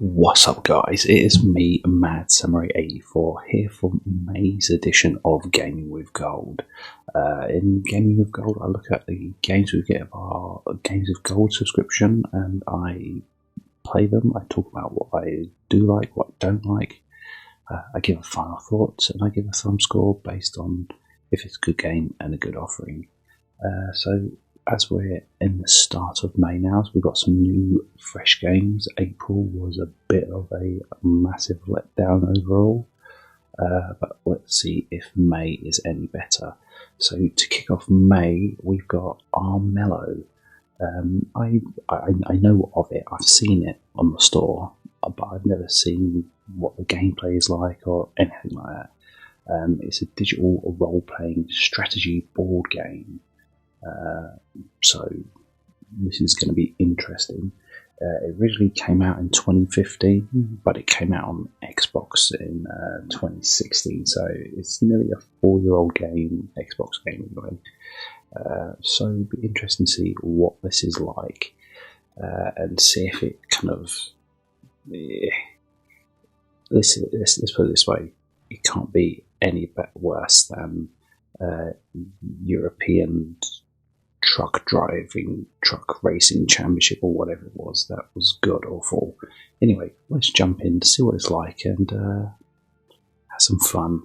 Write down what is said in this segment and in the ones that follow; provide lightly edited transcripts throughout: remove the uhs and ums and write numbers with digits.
What's up, guys? It is me, Mad Samurai 84, here for May's edition of Gaming with Gold. In Gaming with Gold, I look at the games we get of our Games with Gold subscription, and I play them. I talk about what I do like, what I don't like. I give a final thoughts, and I give a thumb score based on if it's a good game and a good offering. So as we're in the start of May now, so we've got some new fresh games. April was a bit of a massive letdown overall, but let's see if May is any better. So to kick off May, we've got Armello. I know of it, I've seen it on the store, but I've never seen what the gameplay is like or anything like that. It's a digital role-playing strategy board game. So this is going to be interesting. It originally came out in 2015, but it came out on Xbox in 2016, so it's nearly a 4-year-old game, Xbox game anyway. So it'll be interesting to see what this is like, and see if it kind of... Let's put it this way, it can't be any bit worse than European truck racing championship or whatever it was. That was god awful. Anyway, let's jump in to see what it's like and have some fun.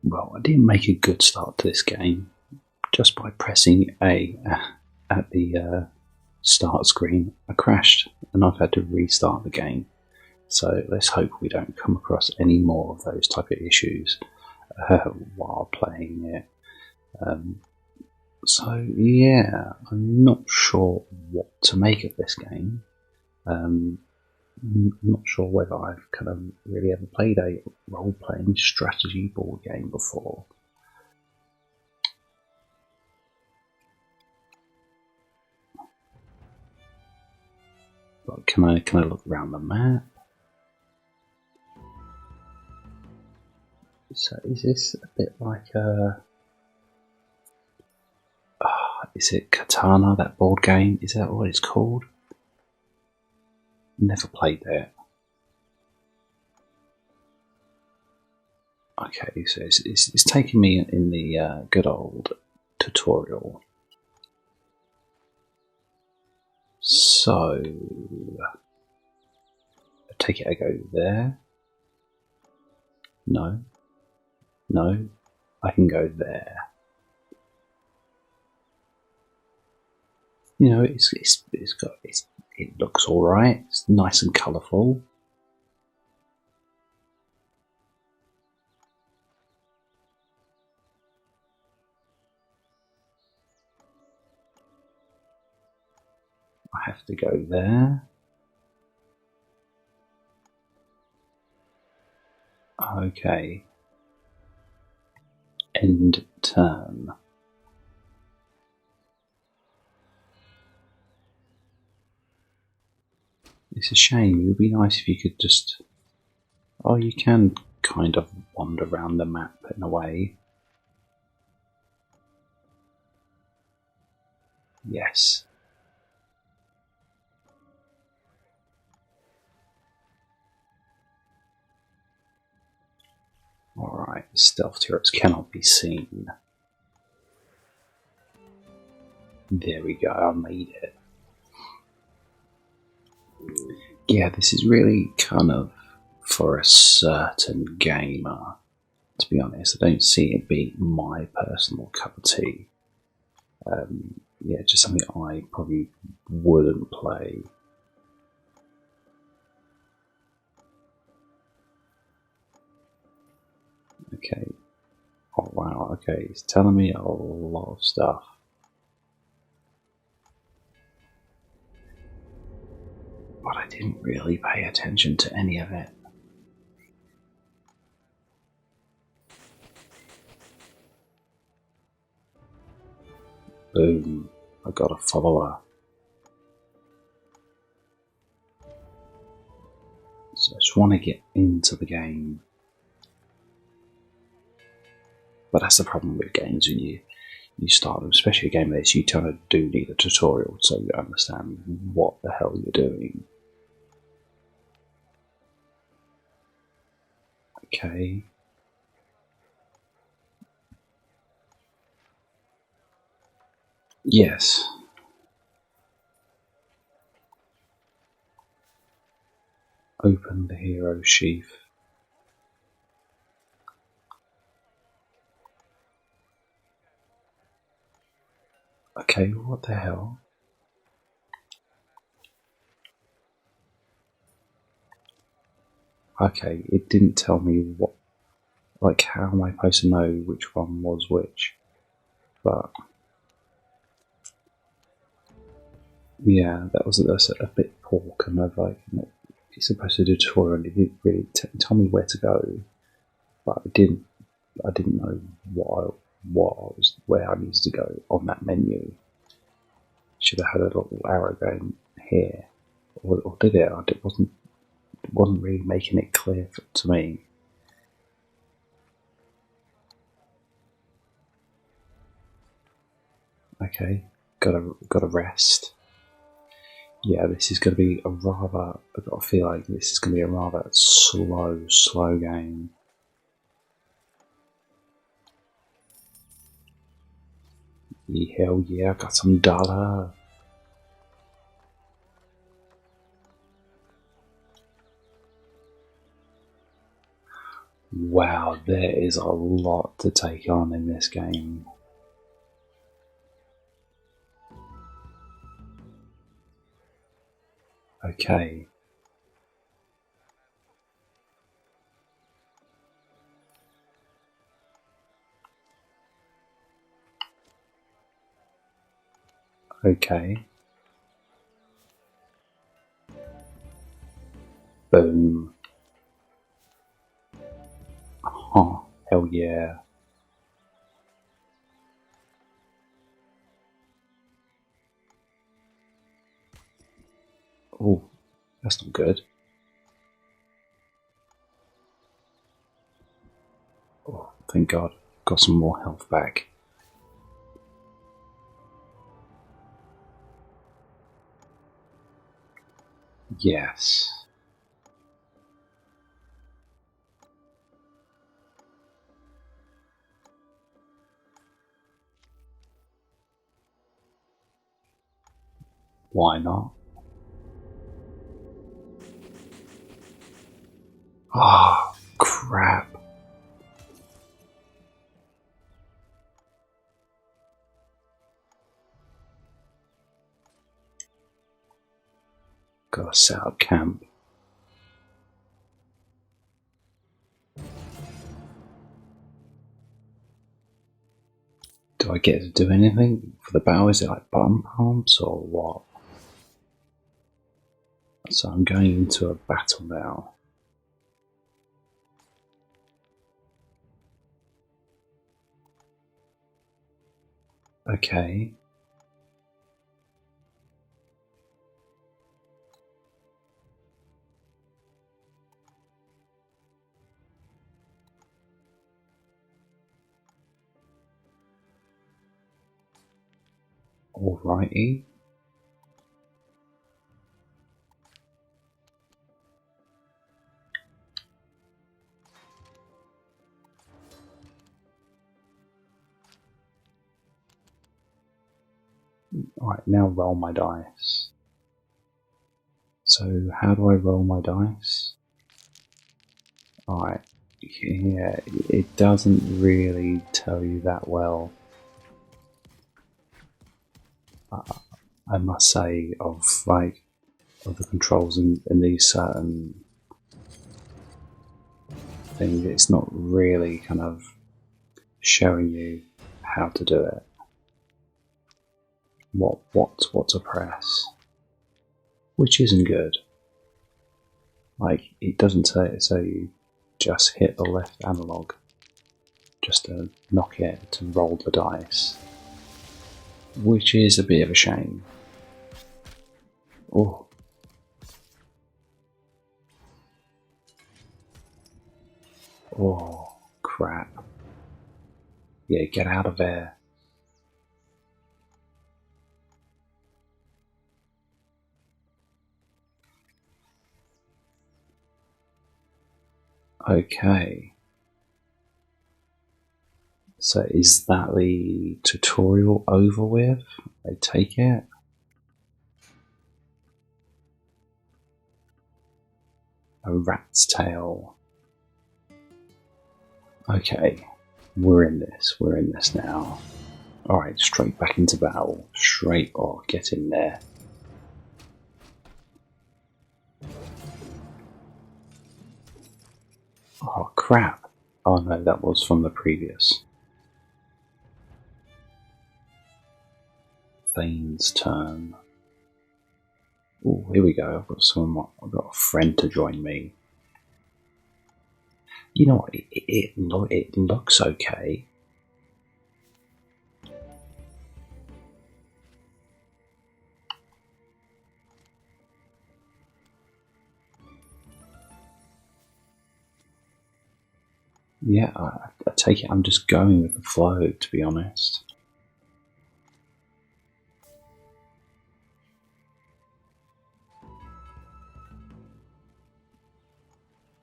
Well, I didn't make a good start to this game just by pressing A at the start screen. I crashed and I've had to restart the game. So let's hope we don't come across any more of those type of issues while playing it. So yeah, I'm not sure what to make of this game. I'm not sure whether I've kind of really ever played a role-playing strategy board game before. But can I look around the map? So is this a bit like a... is it Catan, that board game? Is that what it's called? Never played that. Okay, so it's taking me in the good old tutorial. So I take it I go there. No, I can go there. You know, it looks all right. It's nice and colourful. I have to go there. Okay. End turn. It's a shame. It would be nice if you could just... Oh, you can kind of wander around the map in a way. Yes. Alright, stealth turrets cannot be seen. There we go, I made it. Yeah, this is really kind of for a certain gamer, to be honest. I don't see it being my personal cup of tea. Yeah, just something I probably wouldn't play. Okay. Oh wow, okay, it's telling me a lot of stuff. But I didn't really pay attention to any of it. Boom, I got a follower. So I just want to get into the game. But that's the problem with games when you start them, especially a game like this, you kind of do need a tutorial so you understand what the hell you're doing. Okay. Yes. Open the hero sheath. Okay, what the hell? Okay, it didn't tell me what. Like, how am I supposed to know which one was which? But yeah, that's a bit poor. Kind of like, it's supposed to do a tutorial, and it didn't really tell me where to go. But I didn't know where I needed to go on that menu. Should have had a little arrow going here, or did it? It wasn't really making it clear to me. Okay, gotta rest. Yeah, this is gonna be a rather. I've got a feel like this is gonna be a rather slow game. Hell yeah, I got some dollar. Wow, there is a lot to take on in this game. Okay. Okay. Boom. Oh, hell yeah. Oh, that's not good. Oh, thank God. Got some more health back. Yes. Why not? Ah, oh, crap. Gotta set up camp. Do I get to do anything for the battle? Is it like button pumps or what? So I'm going into a battle now. Okay. Alrighty. Alright, now roll my dice. So how do I roll my dice? Alright, yeah, it doesn't really tell you that well. I must say, of the controls in these certain things, it's not really kind of showing you how to do it. What to press, which isn't good. Like, it doesn't say you just hit the left analog just to knock it, to roll the dice, which is a bit of a shame. Oh. Oh, crap. Yeah, get out of there. Okay. So is that the tutorial over with? I take it? A rat's tail. Okay. We're in this now. Alright, straight back into battle. Straight or get in there. Oh crap. Oh no, that was from the previous. Thane's turn. Oh, here we go. I've got a friend to join me. You know what? It looks okay. Yeah, I take it I'm just going with the flow, to be honest.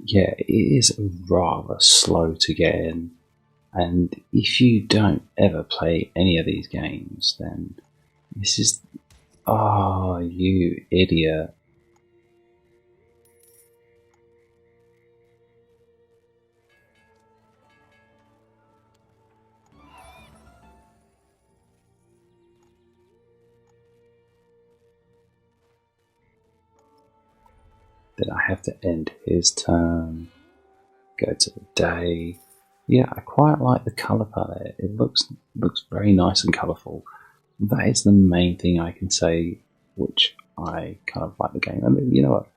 Yeah, it is rather slow to get in, and if you don't ever play any of these games, then this is... Oh, you idiot. Then I have to end his turn, go to the day. Yeah, I quite like the colour palette. It looks very nice and colourful. That is the main thing I can say, which I kind of like the game. I mean, you know what?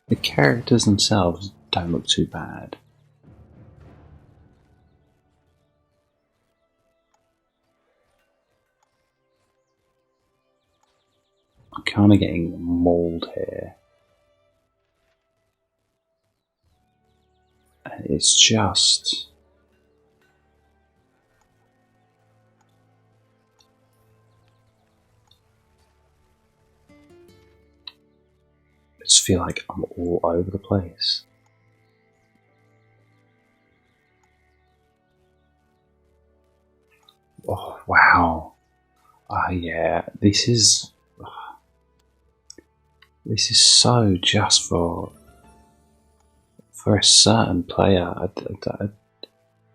The characters themselves don't look too bad. I'm kind of getting mauled here. It's just... I just feel like I'm all over the place. Oh, wow. Yeah, this is so just for a certain player. I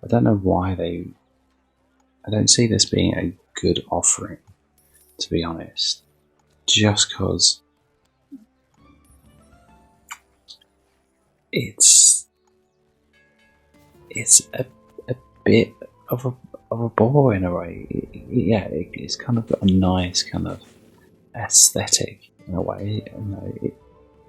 don't know why I don't see this being a good offering, to be honest. Just because it's a bit of a bore in a way. It's kind of got a nice kind of aesthetic in a way.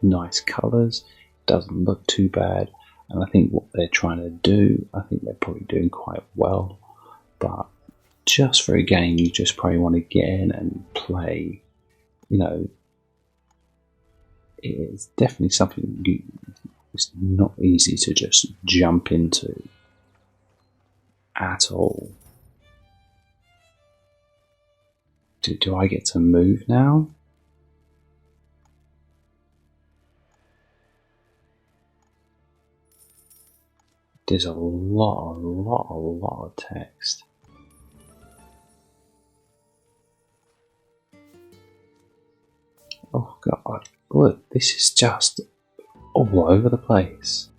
Nice colours, doesn't look too bad, and I think what they're trying to do, I think they're probably doing quite well. But just for a game, you just probably want to get in and play. It's definitely something it's not easy to just jump into at all. Do I get to move now? There's a lot of text. Oh god, look, this is just all over the place.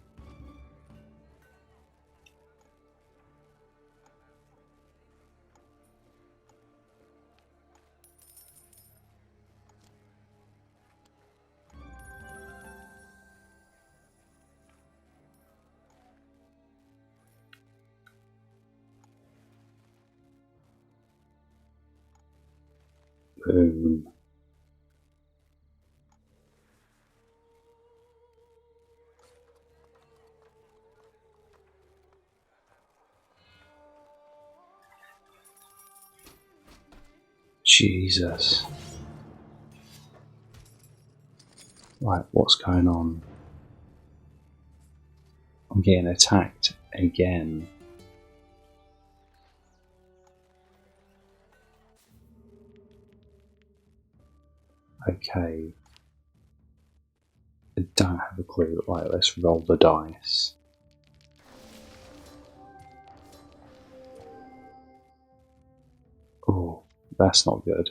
Boom. Jesus. Right, what's going on? I'm getting attacked again. Okay. I don't have a clue. Right, let's roll the dice. Oh, that's not good.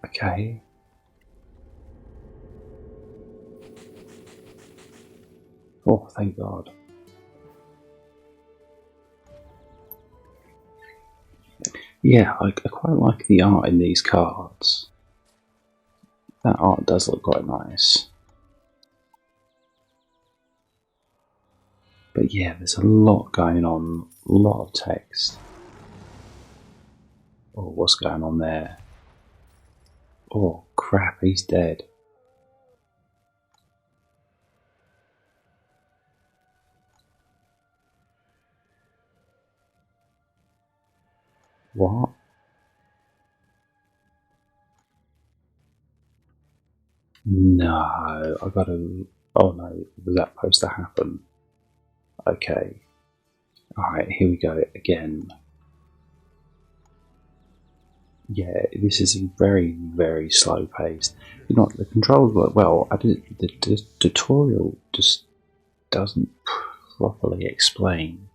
Okay. Oh, thank God. Yeah, I quite like the art in these cards. That art does look quite nice. But yeah, there's a lot going on, a lot of text. Oh, what's going on there? Oh, crap, he's dead. What? No, I gotta. Oh no, was that supposed to happen? Okay. Alright, here we go again. Yeah, this is very, very slow paced. You know, the controls work well. The tutorial just doesn't properly explain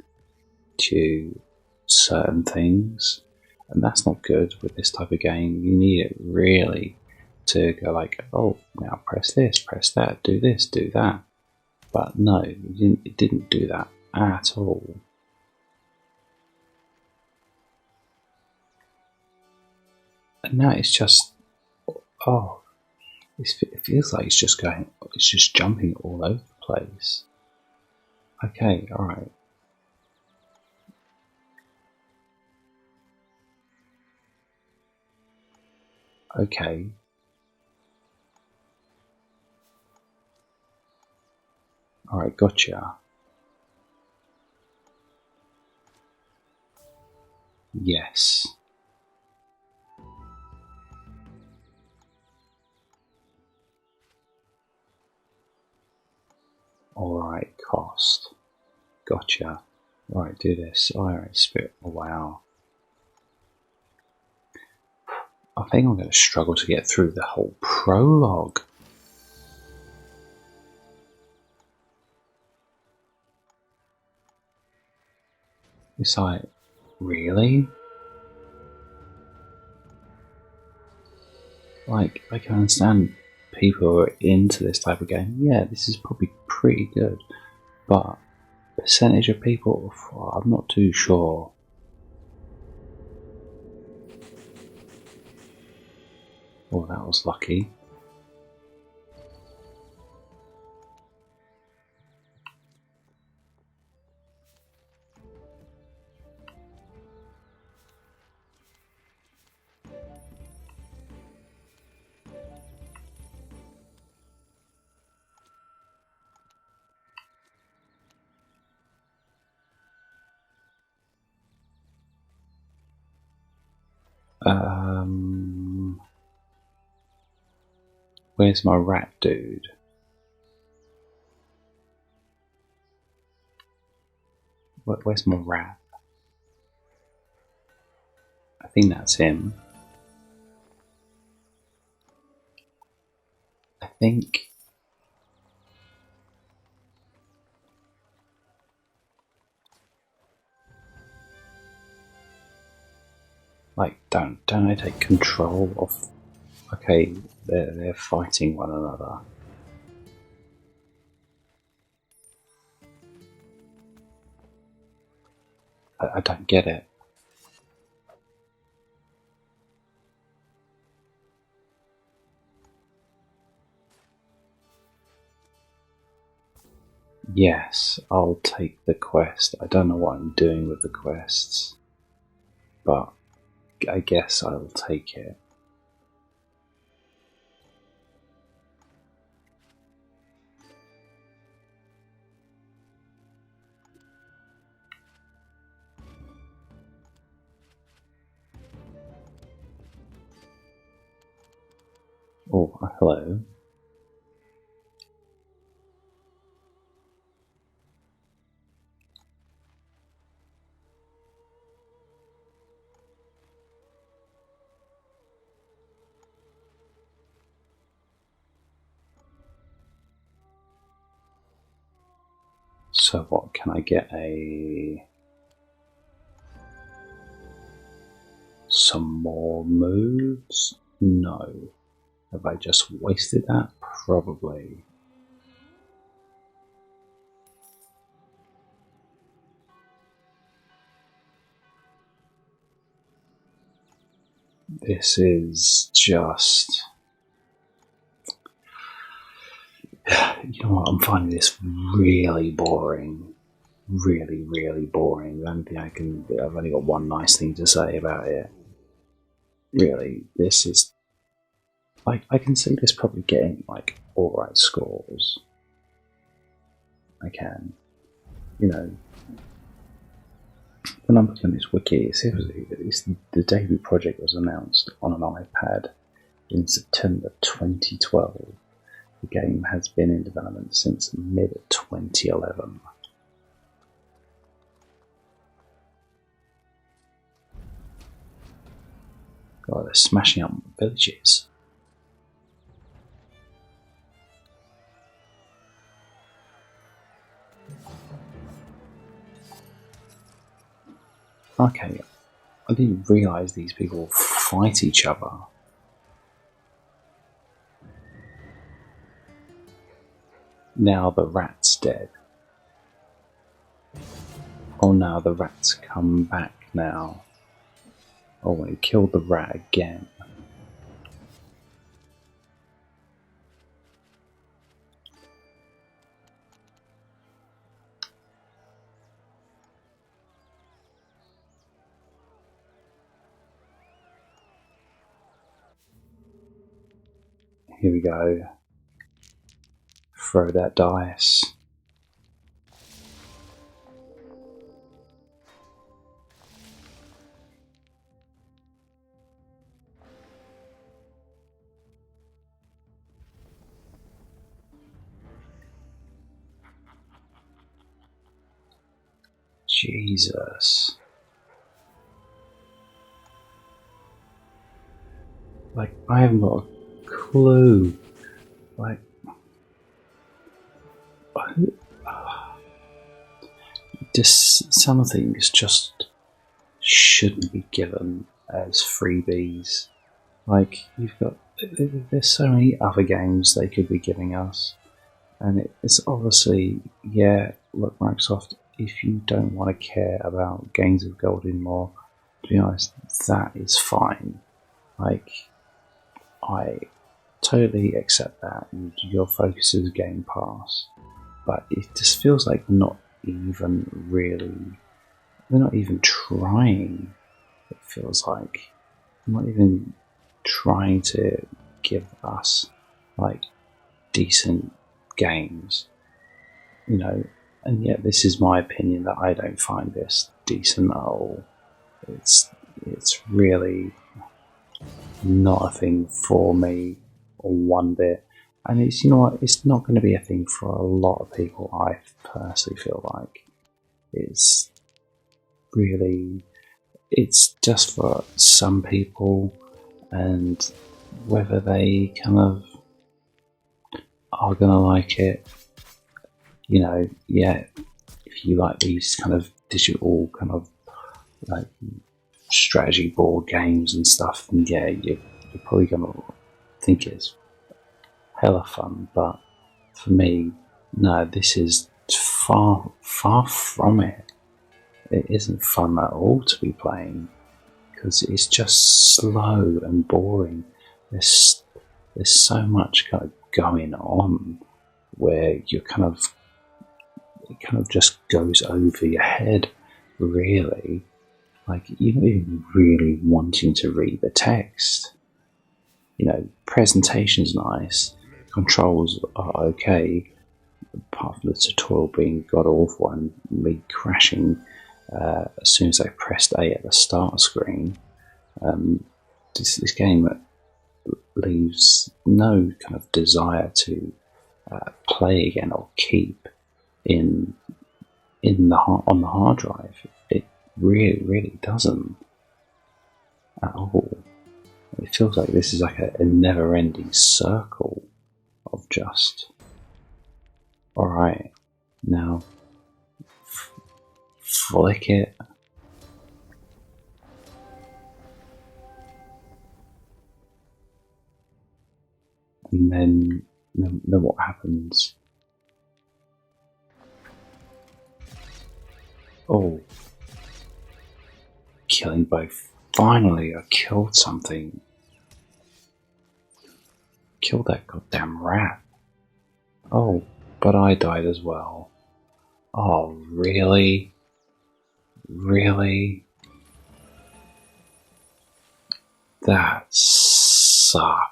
to you certain things, and that's not good with this type of game. You need it really to go like, oh, now press this, press that, do this, do that. But no, it didn't do that at all. And now it's just, oh, it feels like it's just going, it's just jumping all over the place. Okay, alright. Okay. Alright, gotcha. Yes. Alright, cost. Gotcha. Right, do this. Alright, spirit. Oh, wow. I think I'm going to struggle to get through the whole prologue. It's like, really? Like, I can understand people who are into this type of game. Yeah, this is probably pretty good. But, percentage of people, I'm not too sure. Oh, that was lucky. Where's my rat dude? Where's my rat? I think that's him. I think. Like, don't I take control of? Okay, they're fighting one another. I don't get it. Yes, I'll take the quest. I don't know what I'm doing with the quests, but I guess I'll take it. Oh, hello. So what, can I get some more moves? No. Have I just wasted that? Probably. This is just... You know what, I'm finding this really boring. Really, really boring. The only thing I've only got one nice thing to say about it. Really, this is... Like, I can see this probably getting, like, alright scores. I can. You know, when I'm looking at this wiki, the debut project was announced on an iPad in September 2012. The game has been in development since mid-2011. God, they're smashing up villages. Okay, I didn't realise these people fight each other. Now the rat's dead. Oh, now the rat's come back now. Oh, he killed the rat again. Here we go. Throw that dice. Jesus. Like, I haven't got a clue. Like, some things just shouldn't be given as freebies. Like, there's so many other games they could be giving us, and it's obviously, yeah, look, Microsoft, if you don't want to care about Games of Gold anymore, to be honest, that is fine. Like, I totally accept that. Your focus is Game Pass, but it just feels like they're not even trying. It feels like they're not even trying to give us like decent games, you know. And yet, this is my opinion that I don't find this decent at all. It's really not a thing for me one bit. And it's, you know what, it's not going to be a thing for a lot of people. I personally feel like it's just for some people, and whether they kind of are going to like it, you know, yeah, if you like these kind of digital kind of like strategy board games and stuff, then yeah, you're probably going to think it's hella fun. But for me, no, this is far from it. It isn't fun at all to be playing, because it's just slow and boring. There's so much kind of going on where it kind of just goes over your head, really. Like, you're not even really wanting to read the text. You know, presentation's nice, controls are okay, apart from the tutorial being god awful and me crashing as soon as I pressed A at the start screen. This game leaves no kind of desire to play again or keep on the hard drive. It really doesn't at all. It feels like this is like a never-ending circle of just, alright, now flick it. And then what happens? Oh, killing both. Finally, I killed something. Killed that goddamn rat. Oh, but I died as well. Oh, really? Really? That sucks.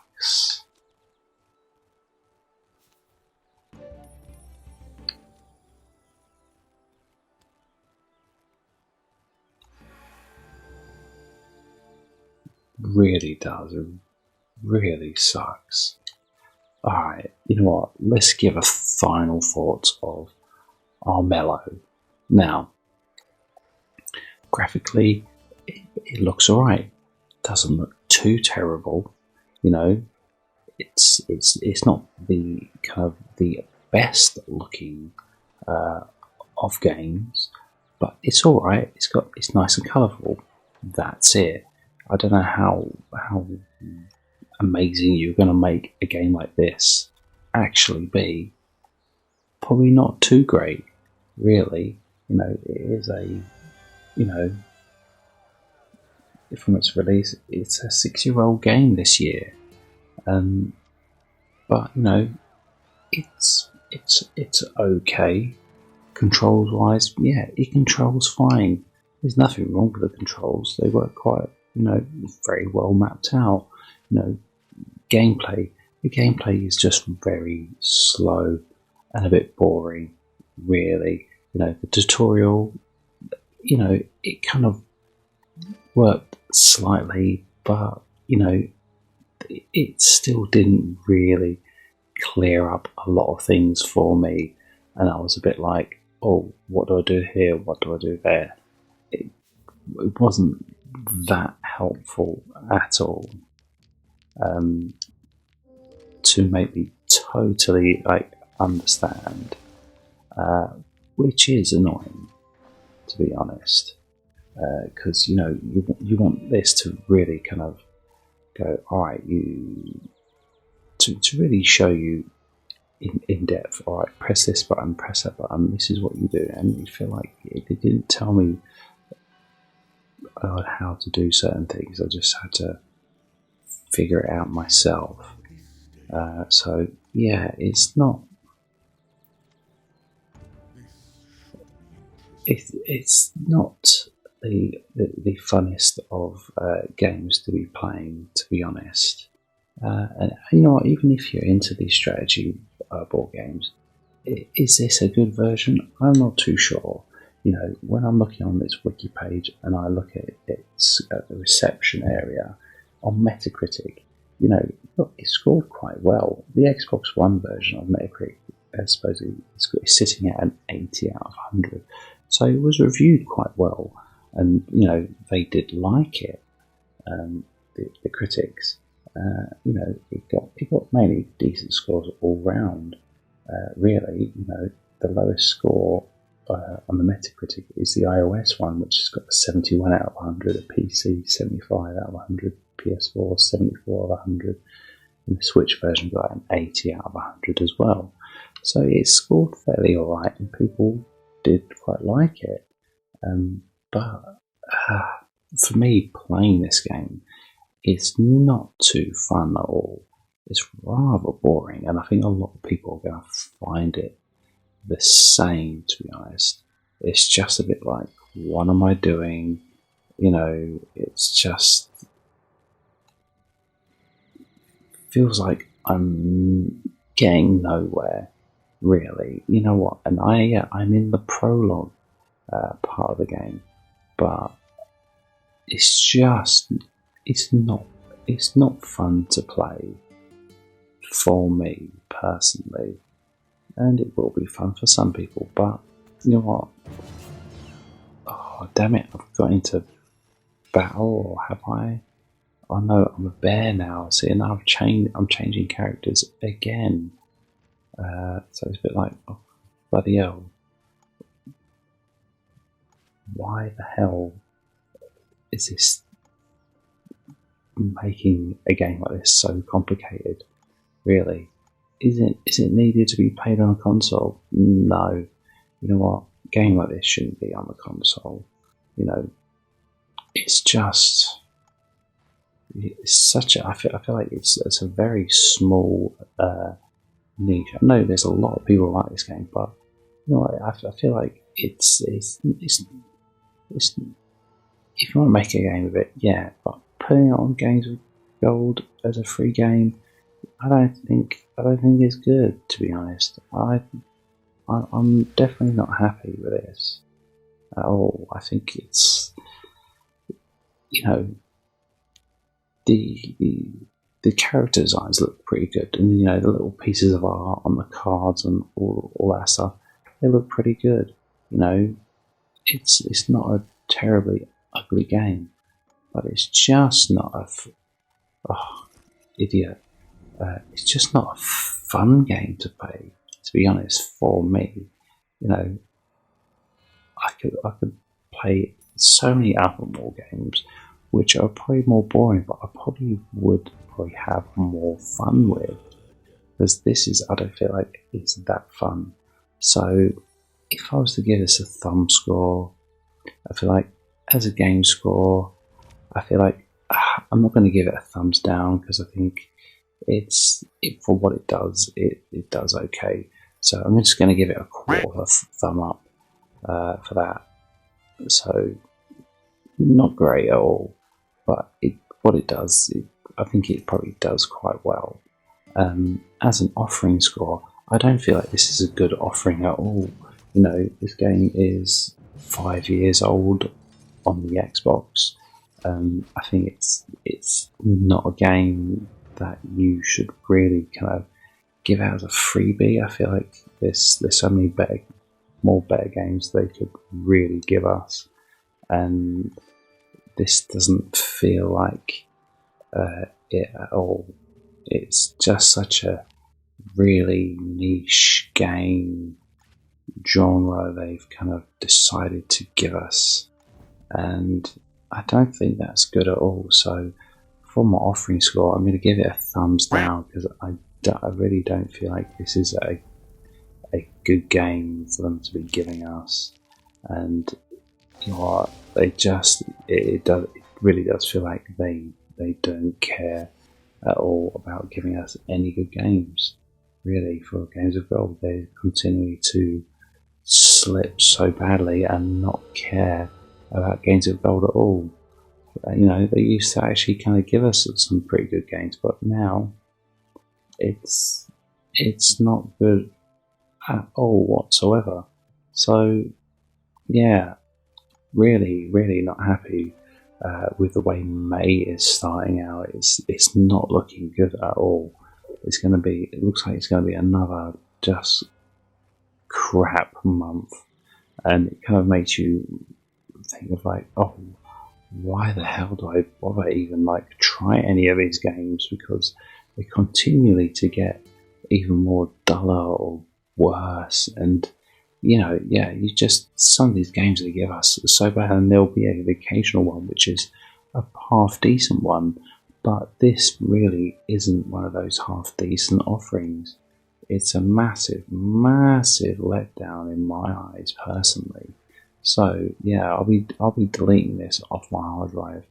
Really does. It really sucks. Alright, you know what? Let's give a final thoughts of Armello. Now, graphically, it looks alright. Doesn't look too terrible. You know, it's not the kind of the best looking of games, but it's alright. It's nice and colourful. That's it. I don't know how amazing you're going to make a game like this actually be. Probably not too great, really. You know, it is a, you know, from its release, it's a 6-year-old game this year. But you know, it's okay. Controls wise, yeah, it controls fine. There's nothing wrong with the controls. They work quite, you know, very well mapped out. You know, gameplay. The gameplay is just very slow and a bit boring, really. You know, the tutorial, you know, it kind of worked slightly, but you know, it still didn't really clear up a lot of things for me, and I was a bit like, oh, what do I do here? What do I do there? It wasn't that helpful at all to make me totally like understand, which is annoying, to be honest, because you know you want this to really kind of go, all right, to really show you in depth. All right, press this button, press that button. This is what you do, and you feel like they didn't tell me how to do certain things. I just had to figure it out myself. So yeah, it's not. It's not the funnest of games to be playing, to be honest. And you know what? Even if you're into these strategy board games, is this a good version? I'm not too sure. You know, when I'm looking on this wiki page and I look at the reception area on Metacritic, you know, look, it scored quite well. The Xbox One version of Metacritic, supposedly, is sitting at an 80 out of 100. So it was reviewed quite well, and you know they did like it. The critics, you know, it got mainly decent scores all round. Really, you know, the lowest score on the Metacritic is the iOS one, which has got 71 out of 100, a PC 75 out of 100, PS4 74 out of 100, and the Switch version got an 80 out of 100 as well. So it scored fairly alright, and people did quite like it. But for me, playing this game, it's not too fun at all. It's rather boring, and I think a lot of people are going to find it the same, to be honest. It's just a bit like, what am I doing? You know, it's just feels like I'm getting nowhere, really. You know what? And I'm in the prologue part of the game, but it's not fun to play for me personally, and it will be fun for some people. But you know what? Oh damn it! I've got into battle, or have I? Oh no, I'm a bear now. See, now I'm changing characters again. So it's a bit like, oh bloody hell. why the hell is this making a game like this so complicated? Really, is it needed to be played on a console? No. You know what? A game like this shouldn't be on the console. You know, it's just, it's such a, I feel like it's a very small niche. I know there's a lot of people who like this game, but you know, I feel like it's if you want to make a game of it, yeah, but putting it on Games with Gold as a free game, I don't think it's good, to be honest. I'm definitely not happy with this at all. I think it's, you know, the character designs look pretty good, and you know, the little pieces of art on the cards and all that stuff, they look pretty good. You know, it's not a terribly ugly game, but it's just not idiot. It's just not a fun game to play, to be honest, for me. You know, I could play so many Armello games which are probably more boring, but I would have more fun with, because I don't feel like it's that fun. So if I was to give this a thumb score, I feel like as a game score, I feel like I'm not going to give it a thumbs down, because I think for what it does, it does okay. So I'm just going to give it a quarter thumb up for that. So not great at all, but what it does, I think it probably does quite well. As an offering score, I don't feel like this is a good offering at all. You know, this game is 5 years old on the Xbox. I think it's not a game that you should really kind of give out as a freebie. I feel like there's so many more better games they could really give us, and this doesn't feel like it at all. It's just such a really niche game genre they've kind of decided to give us, and I don't think that's good at all. So for my offering score, I'm going to give it a thumbs down, because I really don't feel like this is a good game for them to be giving us. And you know what, it really does feel like they don't care at all about giving us any good games. Really, for Games of Gold, they continue to slip so badly and not care about Games of Gold at all. You know, they used to actually kind of give us some pretty good games, but now it's not good at all whatsoever. So yeah, really not happy with the way May is starting out. It's not looking good at all. It looks like it's going to be another just crap month, and it kind of makes you think of like, oh, why the hell do I bother even like try any of these games, because they continually to get even more duller or worse. And you know, yeah, some of these games they give us are so bad, and there'll be an occasional one which is a half decent one, but this really isn't one of those half decent offerings. It's a massive letdown in my eyes personally. So yeah, I'll be deleting this off my hard drive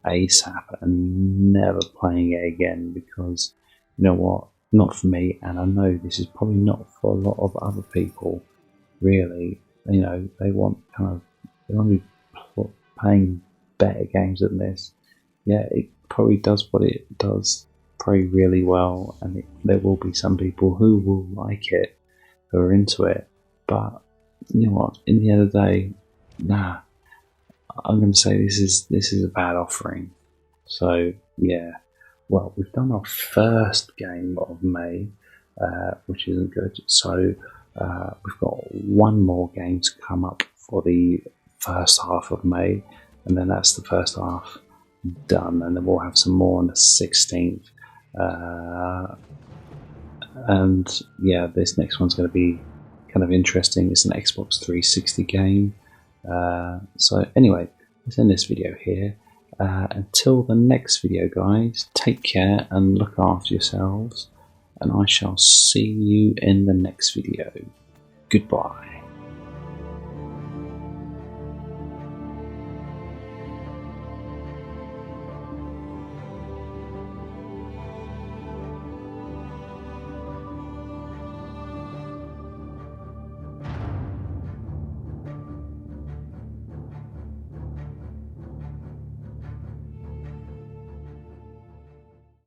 ASAP and never playing it again, because you know what, not for me, and I know this is probably not for a lot of other people. Really, you know, they want to be playing better games than this. Yeah, it probably does what it does probably really well, and there will be some people who will like it, who are into it. But you know what? In the end of the day, nah. I'm going to say this is a bad offering. So yeah, well, we've done our first game of May, which isn't good. So we've got one more game to come up for the first half of May, and then that's the first half done, and then we'll have some more on the 16th. And yeah, this next one's going to be kind of interesting. It's an Xbox 360 game. So anyway, let's end this video here. Until the next video, guys, take care and look after yourselves, and I shall see you in the next video. Goodbye.